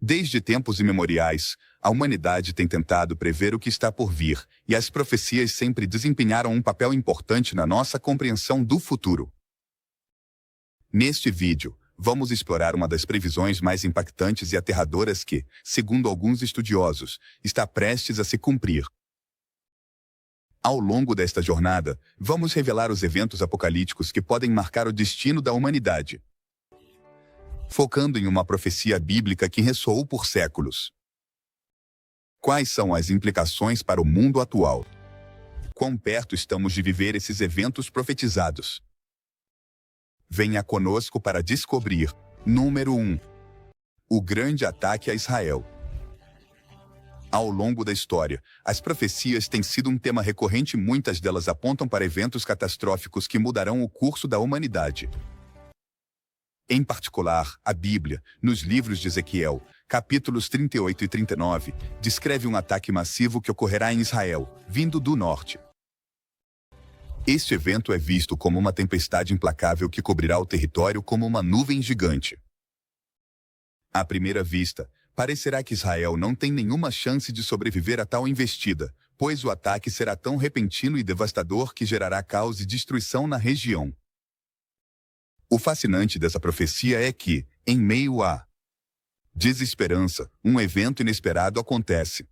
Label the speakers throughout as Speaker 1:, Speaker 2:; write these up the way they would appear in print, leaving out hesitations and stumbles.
Speaker 1: Desde tempos imemoriais, a humanidade tem tentado prever o que está por vir, e as profecias sempre desempenharam um papel importante na nossa compreensão do futuro. Neste vídeo, vamos explorar uma das previsões mais impactantes e aterradoras que, segundo alguns estudiosos, está prestes a se cumprir. Ao longo desta jornada, vamos revelar os eventos apocalípticos que podem marcar o destino da humanidade, focando em uma profecia bíblica que ressoou por séculos. Quais são as implicações para o mundo atual? Quão perto estamos de viver esses eventos profetizados? Venha conosco para descobrir. Número 1. O grande ataque a Israel. Ao longo da história, as profecias têm sido um tema recorrente e muitas delas apontam para eventos catastróficos que mudarão o curso da humanidade. Em particular, a Bíblia, nos livros de Ezequiel, capítulos 38 e 39, descreve um ataque massivo que ocorrerá em Israel, vindo do norte. Este evento é visto como uma tempestade implacável que cobrirá o território como uma nuvem gigante. À primeira vista, parecerá que Israel não tem nenhuma chance de sobreviver a tal investida, pois o ataque será tão repentino e devastador que gerará caos e destruição na região. O fascinante dessa profecia é que, em meio à desesperança, um evento inesperado acontece.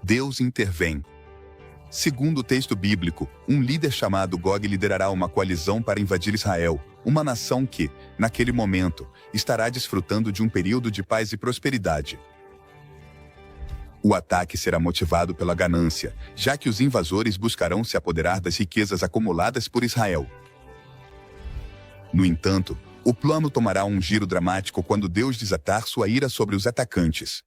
Speaker 1: Deus intervém. Segundo o texto bíblico, um líder chamado Gog liderará uma coalizão para invadir Israel, uma nação que, naquele momento, estará desfrutando de um período de paz e prosperidade. O ataque será motivado pela ganância, já que os invasores buscarão se apoderar das riquezas acumuladas por Israel. No entanto, o plano tomará um giro dramático quando Deus desatar sua ira sobre os atacantes.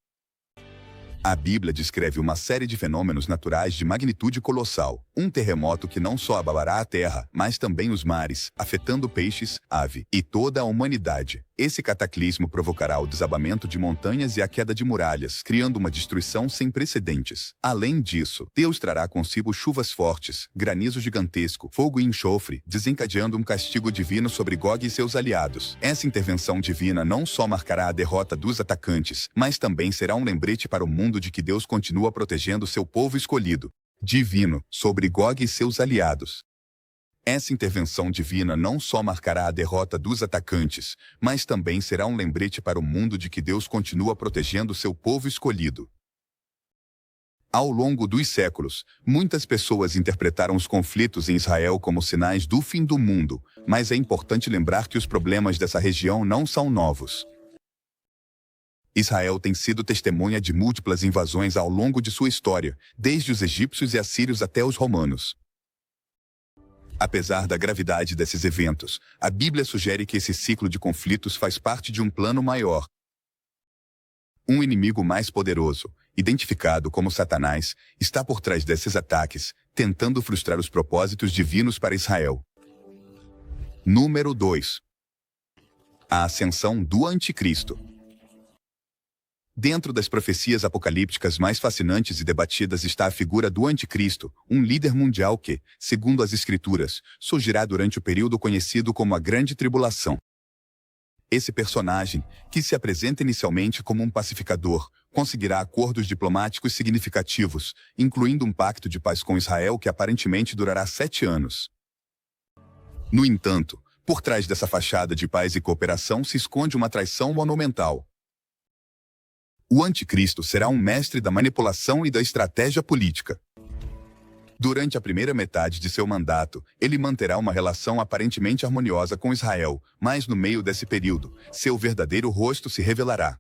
Speaker 1: A Bíblia descreve uma série de fenômenos naturais de magnitude colossal, um terremoto que não só abalará a terra, mas também os mares, afetando peixes, ave e toda a humanidade. Esse cataclismo provocará o desabamento de montanhas e a queda de muralhas, criando uma destruição sem precedentes. Além disso, Deus trará consigo chuvas fortes, granizo gigantesco, fogo e enxofre, desencadeando um castigo divino sobre Gog e seus aliados. Essa intervenção divina não só marcará a derrota dos atacantes, mas também será um lembrete para o mundo de que Deus continua protegendo seu povo escolhido, divino, sobre Gog e seus aliados. Essa intervenção divina não só marcará a derrota dos atacantes, mas também será um lembrete para o mundo de que Deus continua protegendo seu povo escolhido. Ao longo dos séculos, muitas pessoas interpretaram os conflitos em Israel como sinais do fim do mundo, mas é importante lembrar que os problemas dessa região não são novos. Israel tem sido testemunha de múltiplas invasões ao longo de sua história, desde os egípcios e assírios até os romanos. Apesar da gravidade desses eventos, a Bíblia sugere que esse ciclo de conflitos faz parte de um plano maior. Um inimigo mais poderoso, identificado como Satanás, está por trás desses ataques, tentando frustrar os propósitos divinos para Israel. Número 2. A ascensão do Anticristo. Dentro das profecias apocalípticas mais fascinantes e debatidas está a figura do Anticristo, um líder mundial que, segundo as Escrituras, surgirá durante o período conhecido como a Grande Tribulação. Esse personagem, que se apresenta inicialmente como um pacificador, conseguirá acordos diplomáticos significativos, incluindo um pacto de paz com Israel que aparentemente durará 7 anos. No entanto, por trás dessa fachada de paz e cooperação se esconde uma traição monumental. O Anticristo será um mestre da manipulação e da estratégia política. Durante a primeira metade de seu mandato, ele manterá uma relação aparentemente harmoniosa com Israel, mas no meio desse período, seu verdadeiro rosto se revelará.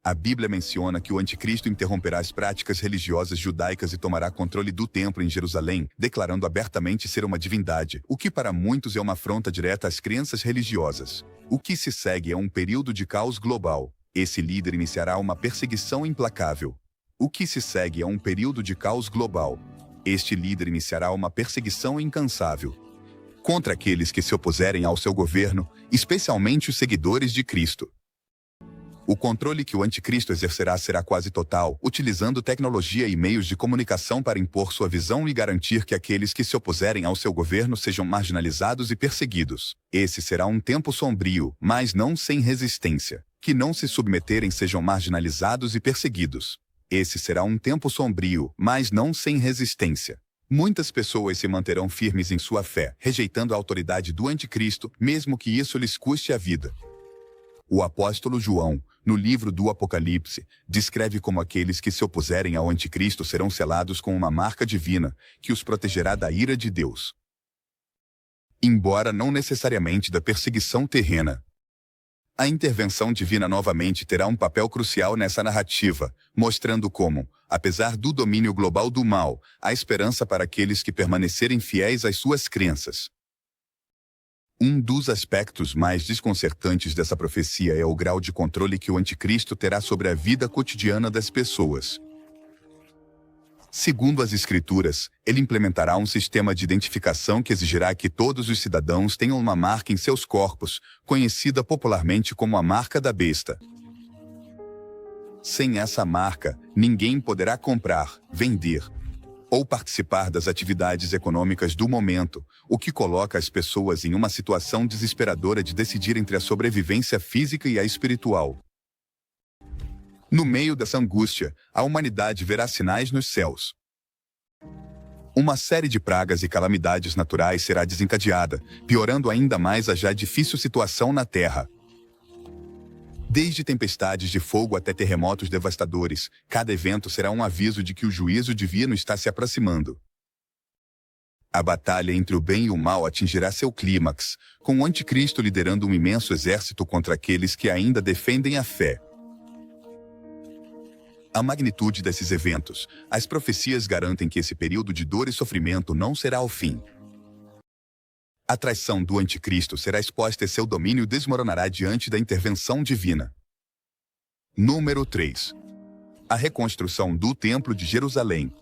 Speaker 1: A Bíblia menciona que o Anticristo interromperá as práticas religiosas judaicas e tomará controle do templo em Jerusalém, declarando abertamente ser uma divindade, o que para muitos é uma afronta direta às crenças religiosas. O que se segue é um período de caos global. Esse líder iniciará uma perseguição implacável. O que se segue é um período de caos global. Este líder iniciará uma perseguição incansável contra aqueles que se opuserem ao seu governo, especialmente os seguidores de Cristo. O controle que o anticristo exercerá será quase total, utilizando tecnologia e meios de comunicação para impor sua visão e garantir que aqueles que se opuserem ao seu governo sejam marginalizados e perseguidos. Esse será um tempo sombrio, mas não sem resistência. Que não se submeterem sejam marginalizados e perseguidos. Esse será um tempo sombrio, mas não sem resistência. Muitas pessoas se manterão firmes em sua fé, rejeitando a autoridade do anticristo, mesmo que isso lhes custe a vida. O apóstolo João, no livro do Apocalipse, descreve como aqueles que se opuserem ao anticristo serão selados com uma marca divina, que os protegerá da ira de Deus. Embora não necessariamente da perseguição terrena, a intervenção divina novamente terá um papel crucial nessa narrativa, mostrando como, apesar do domínio global do mal, há esperança para aqueles que permanecerem fiéis às suas crenças. Um dos aspectos mais desconcertantes dessa profecia é o grau de controle que o anticristo terá sobre a vida cotidiana das pessoas. Segundo as Escrituras, ele implementará um sistema de identificação que exigirá que todos os cidadãos tenham uma marca em seus corpos, conhecida popularmente como a marca da besta. Sem essa marca, ninguém poderá comprar, vender ou participar das atividades econômicas do momento, o que coloca as pessoas em uma situação desesperadora de decidir entre a sobrevivência física e a espiritual. No meio dessa angústia, a humanidade verá sinais nos céus. Uma série de pragas e calamidades naturais será desencadeada, piorando ainda mais a já difícil situação na Terra. Desde tempestades de fogo até terremotos devastadores, cada evento será um aviso de que o juízo divino está se aproximando. A batalha entre o bem e o mal atingirá seu clímax, com o anticristo liderando um imenso exército contra aqueles que ainda defendem a fé. A magnitude desses eventos, as profecias garantem que esse período de dor e sofrimento não será o fim. A traição do anticristo será exposta e seu domínio desmoronará diante da intervenção divina. Número 3. A reconstrução do Templo de Jerusalém.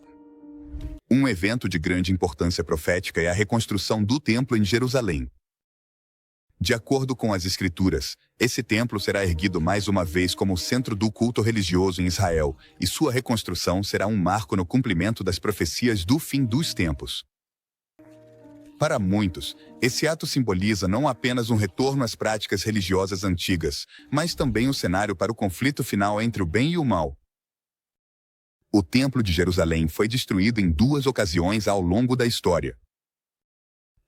Speaker 1: Um evento de grande importância profética é a reconstrução do Templo em Jerusalém. De acordo com as Escrituras, esse templo será erguido mais uma vez como centro do culto religioso em Israel, e sua reconstrução será um marco no cumprimento das profecias do fim dos tempos. Para muitos, esse ato simboliza não apenas um retorno às práticas religiosas antigas, mas também um cenário para o conflito final entre o bem e o mal. O Templo de Jerusalém foi destruído em 2 ocasiões ao longo da história.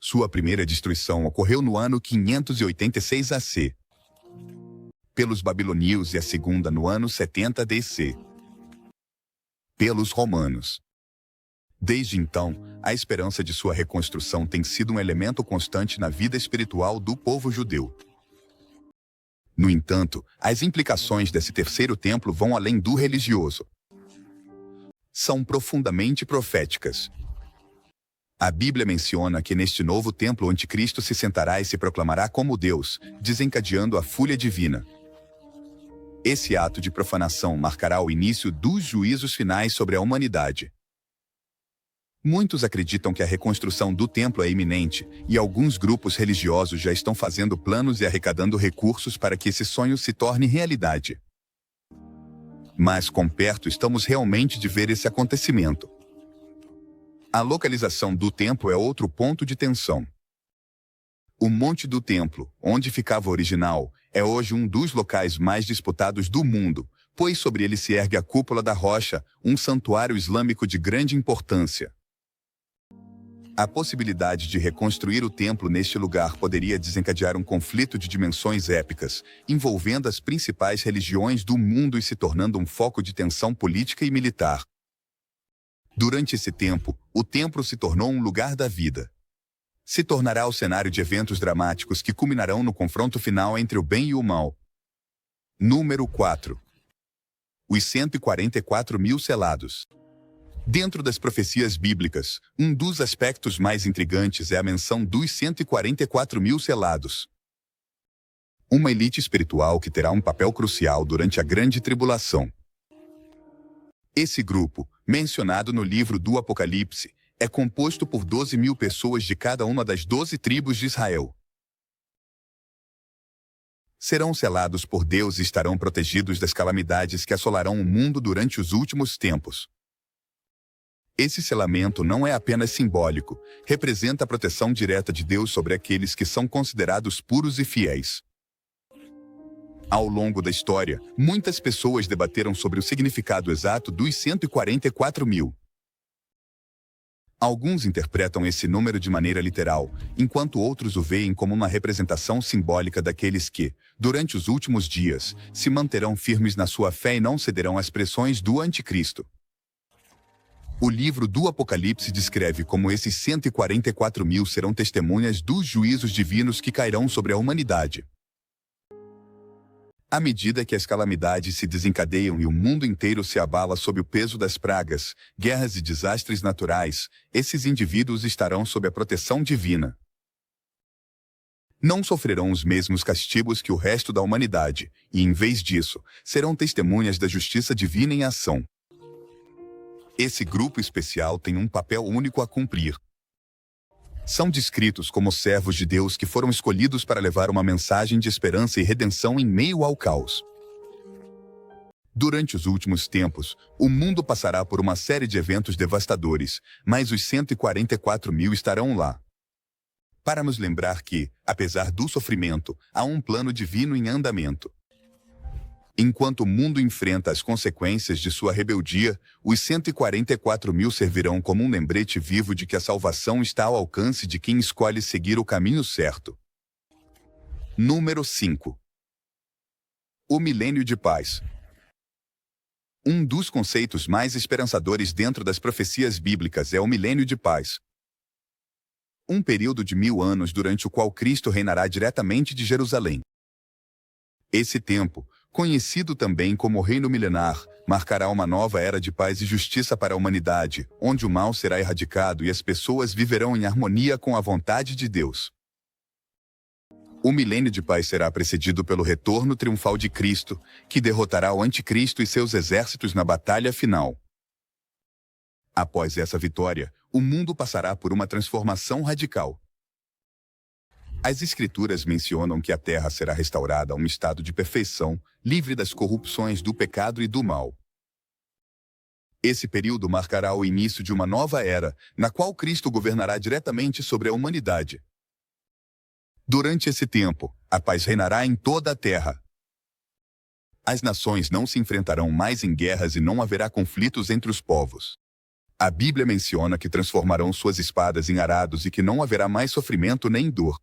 Speaker 1: Sua primeira destruição ocorreu no ano 586 AC, pelos babilônios, e a segunda no ano 70 DC, pelos romanos. Desde então, a esperança de sua reconstrução tem sido um elemento constante na vida espiritual do povo judeu. No entanto, as implicações desse terceiro templo vão além do religioso. São profundamente proféticas. A Bíblia menciona que neste novo templo o anticristo se sentará e se proclamará como Deus, desencadeando a fúria divina. Esse ato de profanação marcará o início dos juízos finais sobre a humanidade. Muitos acreditam que a reconstrução do templo é iminente, e alguns grupos religiosos já estão fazendo planos e arrecadando recursos para que esse sonho se torne realidade. Mas quão perto estamos realmente de ver esse acontecimento? A localização do templo é outro ponto de tensão. O Monte do Templo, onde ficava o original, é hoje um dos locais mais disputados do mundo, pois sobre ele se ergue a Cúpula da Rocha, um santuário islâmico de grande importância. A possibilidade de reconstruir o templo neste lugar poderia desencadear um conflito de dimensões épicas, envolvendo as principais religiões do mundo e se tornando um foco de tensão política e militar. Durante esse tempo, o templo se tornou um lugar da vida. Se tornará o cenário de eventos dramáticos que culminarão no confronto final entre o bem e o mal. Número 4. Os 144 mil selados. Dentro das profecias bíblicas, um dos aspectos mais intrigantes é a menção dos 144 mil selados. Uma elite espiritual que terá um papel crucial durante a grande tribulação. Esse grupo, mencionado no livro do Apocalipse, é composto por 12 mil pessoas de cada uma das 12 tribos de Israel. serão selados por Deus e estarão protegidos das calamidades que assolarão o mundo durante os últimos tempos. Esse selamento não é apenas simbólico, representa a proteção direta de Deus sobre aqueles que são considerados puros e fiéis. Ao longo da história, muitas pessoas debateram sobre o significado exato dos 144 mil. Alguns interpretam esse número de maneira literal, enquanto outros o veem como uma representação simbólica daqueles que, durante os últimos dias, se manterão firmes na sua fé e não cederão às pressões do anticristo. O livro do Apocalipse descreve como esses 144 mil serão testemunhas dos juízos divinos que cairão sobre a humanidade. À medida que as calamidades se desencadeiam e o mundo inteiro se abala sob o peso das pragas, guerras e desastres naturais, esses indivíduos estarão sob a proteção divina. Não sofrerão os mesmos castigos que o resto da humanidade, e, em vez disso, serão testemunhas da justiça divina em ação. Esse grupo especial tem um papel único a cumprir. São descritos como servos de Deus que foram escolhidos para levar uma mensagem de esperança e redenção em meio ao caos. Durante os últimos tempos, o mundo passará por uma série de eventos devastadores, mas os 144 mil estarão lá. Para nos lembrar que, apesar do sofrimento, há um plano divino em andamento. Enquanto o mundo enfrenta as consequências de sua rebeldia, os 144 mil servirão como um lembrete vivo de que a salvação está ao alcance de quem escolhe seguir o caminho certo. Número 5. O milênio de paz. Um dos conceitos mais esperançadores dentro das profecias bíblicas é o milênio de paz. Um período de 1000 anos durante o qual Cristo reinará diretamente de Jerusalém. Esse tempo, conhecido também como Reino Milenar, marcará uma nova era de paz e justiça para a humanidade, onde o mal será erradicado e as pessoas viverão em harmonia com a vontade de Deus. O milênio de paz será precedido pelo retorno triunfal de Cristo, que derrotará o anticristo e seus exércitos na batalha final. Após essa vitória, o mundo passará por uma transformação radical. As Escrituras mencionam que a Terra será restaurada a um estado de perfeição, livre das corrupções do pecado e do mal. Esse período marcará o início de uma nova era, na qual Cristo governará diretamente sobre a humanidade. Durante esse tempo, a paz reinará em toda a Terra. As nações não se enfrentarão mais em guerras e não haverá conflitos entre os povos. A Bíblia menciona que transformarão suas espadas em arados e que não haverá mais sofrimento nem dor.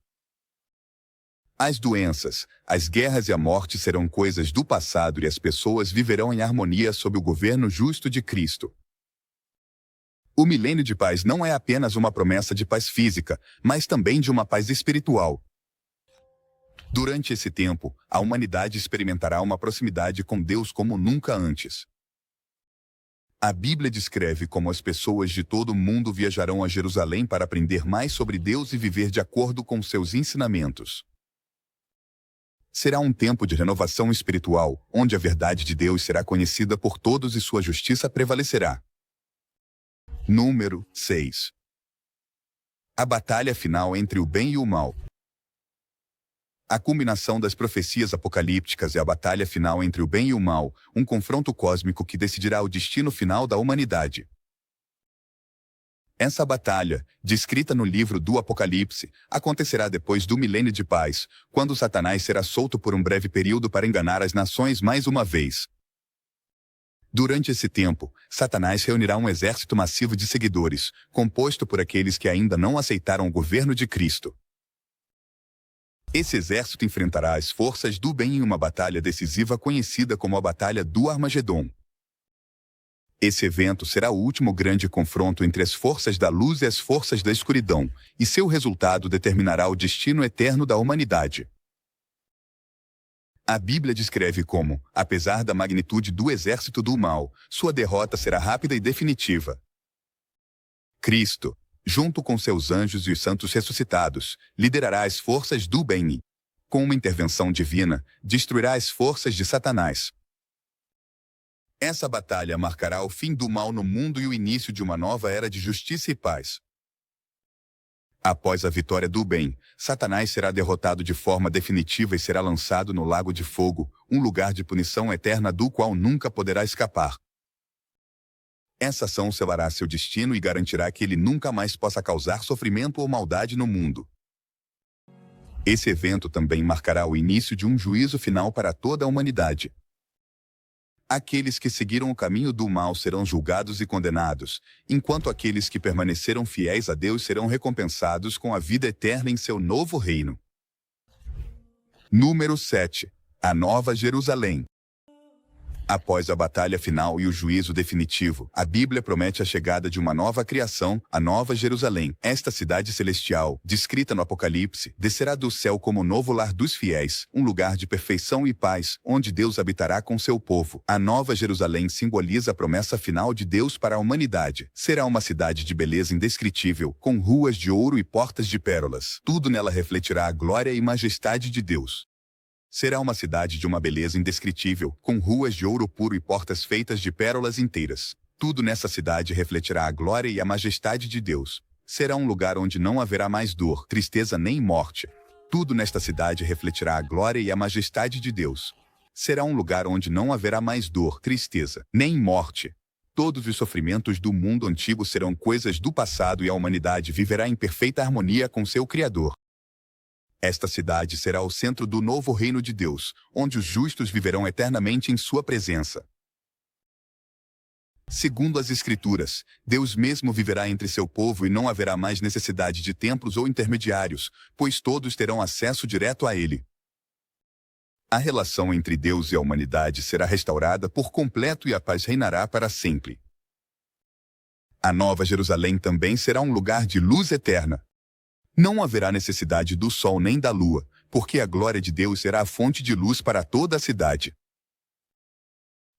Speaker 1: As doenças, as guerras e a morte serão coisas do passado e as pessoas viverão em harmonia sob o governo justo de Cristo. O milênio de paz não é apenas uma promessa de paz física, mas também de uma paz espiritual. Durante esse tempo, a humanidade experimentará uma proximidade com Deus como nunca antes. A Bíblia descreve como as pessoas de todo o mundo viajarão a Jerusalém para aprender mais sobre Deus e viver de acordo com seus ensinamentos. Será um tempo de renovação espiritual, onde a verdade de Deus será conhecida por todos e sua justiça prevalecerá. Número 6. A batalha final entre o bem e o mal. A culminação das profecias apocalípticas é a batalha final entre o bem e o mal, um confronto cósmico que decidirá o destino final da humanidade. Essa batalha, descrita no livro do Apocalipse, acontecerá depois do milênio de paz, quando Satanás será solto por um breve período para enganar as nações mais uma vez. Durante esse tempo, Satanás reunirá um exército massivo de seguidores, composto por aqueles que ainda não aceitaram o governo de Cristo. Esse exército enfrentará as forças do bem em uma batalha decisiva conhecida como a Batalha do Armagedon. Esse evento será o último grande confronto entre as forças da luz e as forças da escuridão, e seu resultado determinará o destino eterno da humanidade. A Bíblia descreve como, apesar da magnitude do exército do mal, sua derrota será rápida e definitiva. Cristo, junto com seus anjos e os santos ressuscitados, liderará as forças do bem e, com uma intervenção divina, destruirá as forças de Satanás. Essa batalha marcará o fim do mal no mundo e o início de uma nova era de justiça e paz. Após a vitória do bem, Satanás será derrotado de forma definitiva e será lançado no lago de fogo, um lugar de punição eterna do qual nunca poderá escapar. Essa ação selará seu destino e garantirá que ele nunca mais possa causar sofrimento ou maldade no mundo. Esse evento também marcará o início de um juízo final para toda a humanidade. Aqueles que seguiram o caminho do mal serão julgados e condenados, enquanto aqueles que permaneceram fiéis a Deus serão recompensados com a vida eterna em seu novo reino. Número 7. A Nova Jerusalém. Após a batalha final e o juízo definitivo, a Bíblia promete a chegada de uma nova criação, a Nova Jerusalém. Esta cidade celestial, descrita no Apocalipse, descerá do céu como novo lar dos fiéis, um lugar de perfeição e paz, onde Deus habitará com seu povo. A Nova Jerusalém simboliza a promessa final de Deus para a humanidade. Será uma cidade de beleza indescritível, com ruas de ouro e portas de pérolas. Tudo nela refletirá a glória e majestade de Deus. Será uma cidade de uma beleza indescritível, com ruas de ouro puro e portas feitas de pérolas inteiras. Tudo nessa cidade refletirá a glória e a majestade de Deus. Será um lugar onde não haverá mais dor, tristeza nem morte. Tudo nesta cidade refletirá a glória e a majestade de Deus. Será um lugar onde não haverá mais dor, tristeza, nem morte. Todos os sofrimentos do mundo antigo serão coisas do passado e a humanidade viverá em perfeita harmonia com seu Criador. Esta cidade será o centro do novo reino de Deus, onde os justos viverão eternamente em sua presença. Segundo as Escrituras, Deus mesmo viverá entre seu povo e não haverá mais necessidade de templos ou intermediários, pois todos terão acesso direto a ele. A relação entre Deus e a humanidade será restaurada por completo e a paz reinará para sempre. A Nova Jerusalém também será um lugar de luz eterna. Não haverá necessidade do sol nem da lua, porque a glória de Deus será a fonte de luz para toda a cidade.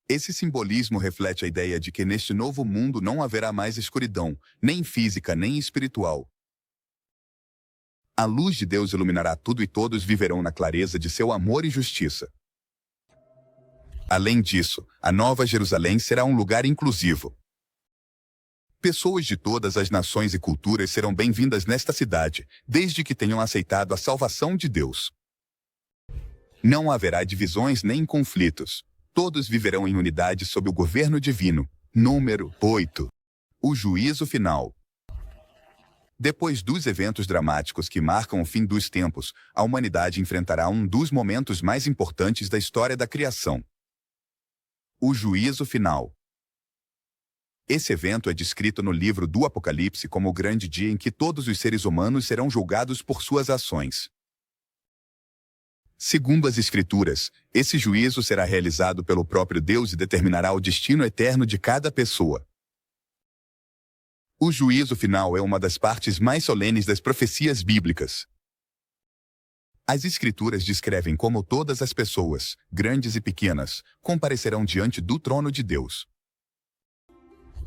Speaker 1: Esse simbolismo reflete a ideia de que neste novo mundo não haverá mais escuridão, nem física nem espiritual. A luz de Deus iluminará tudo e todos viverão na clareza de seu amor e justiça. Além disso, a Nova Jerusalém será um lugar inclusivo. Pessoas de todas as nações e culturas serão bem-vindas nesta cidade, desde que tenham aceitado a salvação de Deus. Não haverá divisões nem conflitos. Todos viverão em unidade sob o governo divino. Número 8. O juízo final. Depois dos eventos dramáticos que marcam o fim dos tempos, a humanidade enfrentará um dos momentos mais importantes da história da criação. O juízo final. Esse evento é descrito no livro do Apocalipse como o grande dia em que todos os seres humanos serão julgados por suas ações. Segundo as Escrituras, esse juízo será realizado pelo próprio Deus e determinará o destino eterno de cada pessoa. O juízo final é uma das partes mais solenes das profecias bíblicas. As Escrituras descrevem como todas as pessoas, grandes e pequenas, comparecerão diante do trono de Deus.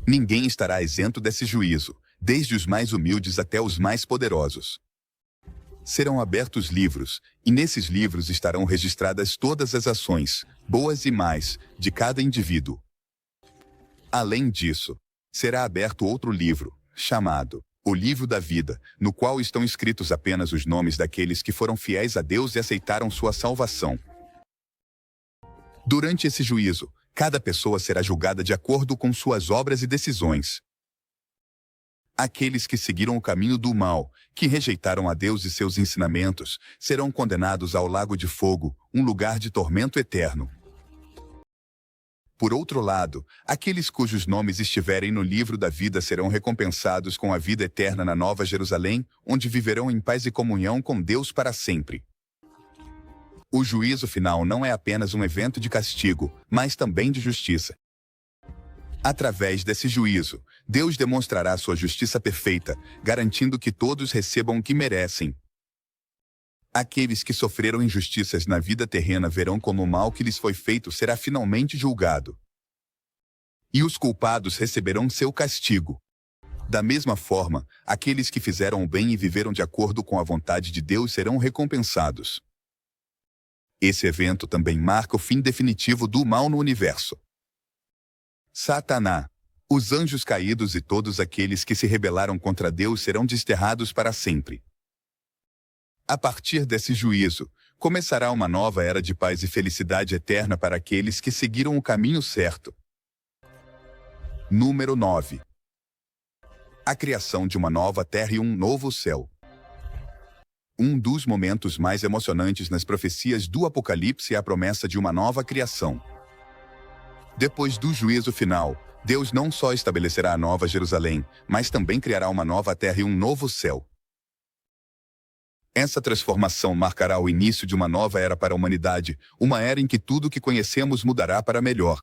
Speaker 1: Ninguém estará isento desse juízo, desde os mais humildes até os mais poderosos. Serão abertos livros, e nesses livros estarão registradas todas as ações, boas e más, de cada indivíduo. Além disso, será aberto outro livro, chamado O Livro da Vida, no qual estão escritos apenas os nomes daqueles que foram fiéis a Deus e aceitaram sua salvação. Durante esse juízo, cada pessoa será julgada de acordo com suas obras e decisões. Aqueles que seguiram o caminho do mal, que rejeitaram a Deus e seus ensinamentos, serão condenados ao lago de fogo, um lugar de tormento eterno. Por outro lado, aqueles cujos nomes estiverem no livro da vida serão recompensados com a vida eterna na Nova Jerusalém, onde viverão em paz e comunhão com Deus para sempre. O juízo final não é apenas um evento de castigo, mas também de justiça. Através desse juízo, Deus demonstrará sua justiça perfeita, garantindo que todos recebam o que merecem. Aqueles que sofreram injustiças na vida terrena verão como o mal que lhes foi feito será finalmente julgado. E os culpados receberão seu castigo. Da mesma forma, aqueles que fizeram o bem e viveram de acordo com a vontade de Deus serão recompensados. Esse evento também marca o fim definitivo do mal no universo. Satanás, Os anjos caídos e todos aqueles que se rebelaram contra Deus serão desterrados para sempre. A partir desse juízo, começará uma nova era de paz e felicidade eterna para aqueles que seguiram o caminho certo. Número 9. A criação de uma nova terra e um novo céu. Um dos momentos mais emocionantes nas profecias do Apocalipse é a promessa de uma nova criação. Depois do juízo final, Deus não só estabelecerá a nova Jerusalém, mas também criará uma nova terra e um novo céu. Essa transformação marcará o início de uma nova era para a humanidade, uma era em que tudo o que conhecemos mudará para melhor.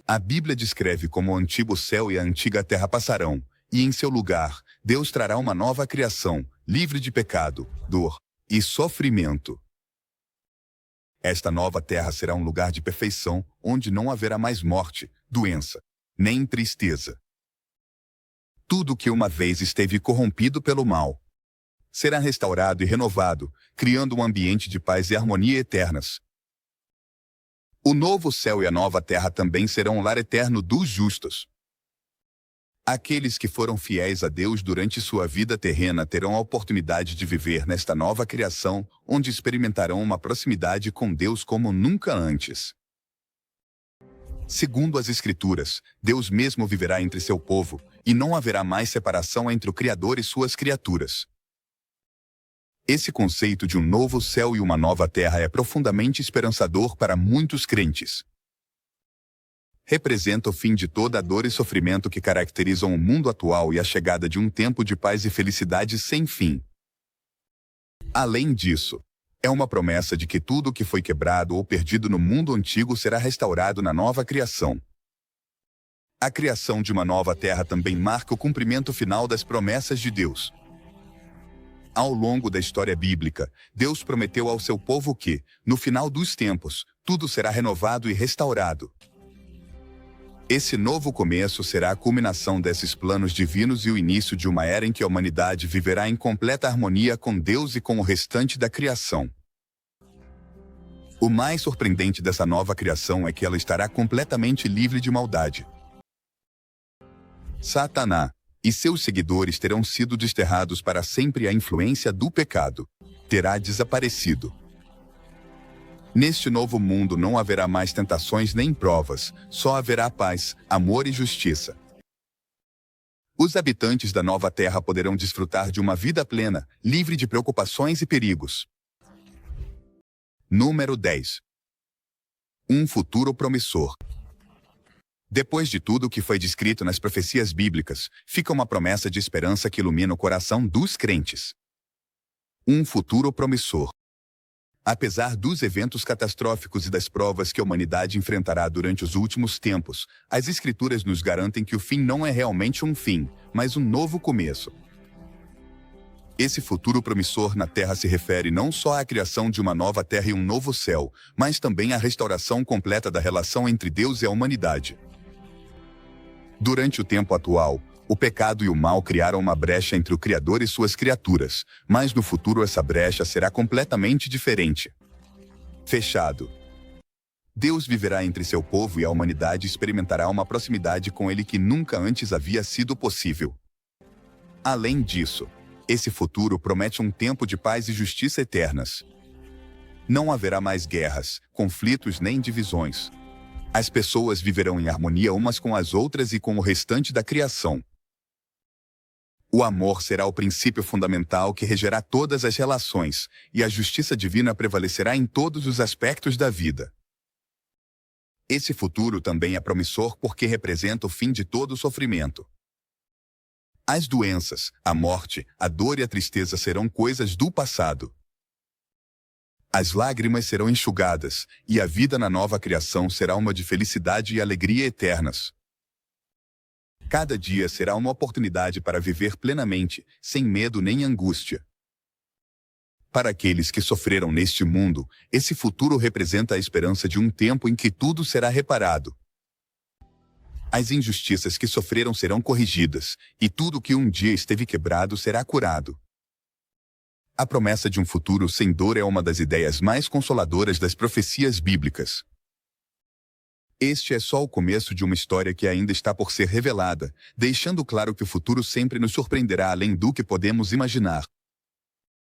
Speaker 1: A Bíblia descreve como o antigo céu e a antiga terra passarão, e em seu lugar, Deus trará uma nova criação, livre de pecado, dor e sofrimento. Esta nova terra será um lugar de perfeição, onde não haverá mais morte, doença, nem tristeza. Tudo que uma vez esteve corrompido pelo mal será restaurado e renovado, criando um ambiente de paz e harmonia eternas. O novo céu e a nova terra também serão o lar eterno dos justos. Aqueles que foram fiéis a Deus durante sua vida terrena terão a oportunidade de viver nesta nova criação, onde experimentarão uma proximidade com Deus como nunca antes. Segundo as Escrituras, Deus mesmo viverá entre seu povo, e não haverá mais separação entre o Criador e suas criaturas. Esse conceito de um novo céu e uma nova terra é profundamente esperançador para muitos crentes. Representa o fim de toda a dor e sofrimento que caracterizam o mundo atual e a chegada de um tempo de paz e felicidade sem fim. Além disso, é uma promessa de que tudo o que foi quebrado ou perdido no mundo antigo será restaurado na nova criação. A criação de uma nova terra também marca o cumprimento final das promessas de Deus. Ao longo da história bíblica, Deus prometeu ao seu povo que, no final dos tempos, tudo será renovado e restaurado. Esse novo começo será a culminação desses planos divinos e o início de uma era em que a humanidade viverá em completa harmonia com Deus e com o restante da criação. O mais surpreendente dessa nova criação é que ela estará completamente livre de maldade. Satanás e seus seguidores terão sido desterrados para sempre e a influência do pecado terá desaparecido. Neste novo mundo não haverá mais tentações nem provas, só haverá paz, amor e justiça. Os habitantes da nova terra poderão desfrutar de uma vida plena, livre de preocupações e perigos. Número 10. Um futuro promissor. Depois de tudo o que foi descrito nas profecias bíblicas, fica uma promessa de esperança que ilumina o coração dos crentes. Um futuro promissor. Apesar dos eventos catastróficos e das provas que a humanidade enfrentará durante os últimos tempos, as Escrituras nos garantem que o fim não é realmente um fim, mas um novo começo. Esse futuro promissor na Terra se refere não só à criação de uma nova terra e um novo céu, mas também à restauração completa da relação entre Deus e a humanidade. Durante o tempo atual, o pecado e o mal criaram uma brecha entre o Criador e suas criaturas, mas no futuro essa brecha será completamente diferente. Fechado. Deus viverá entre seu povo e a humanidade experimentará uma proximidade com ele que nunca antes havia sido possível. Além disso, esse futuro promete um tempo de paz e justiça eternas. Não haverá mais guerras, conflitos nem divisões. As pessoas viverão em harmonia umas com as outras e com o restante da criação. O amor será o princípio fundamental que regerá todas as relações, e a justiça divina prevalecerá em todos os aspectos da vida. Esse futuro também é promissor porque representa o fim de todo o sofrimento. As doenças, a morte, a dor e a tristeza serão coisas do passado. As lágrimas serão enxugadas, e a vida na nova criação será uma de felicidade e alegria eternas. Cada dia será uma oportunidade para viver plenamente, sem medo nem angústia. Para aqueles que sofreram neste mundo, esse futuro representa a esperança de um tempo em que tudo será reparado. As injustiças que sofreram serão corrigidas, e tudo que um dia esteve quebrado será curado. A promessa de um futuro sem dor é uma das ideias mais consoladoras das profecias bíblicas. Este é só o começo de uma história que ainda está por ser revelada, deixando claro que o futuro sempre nos surpreenderá além do que podemos imaginar.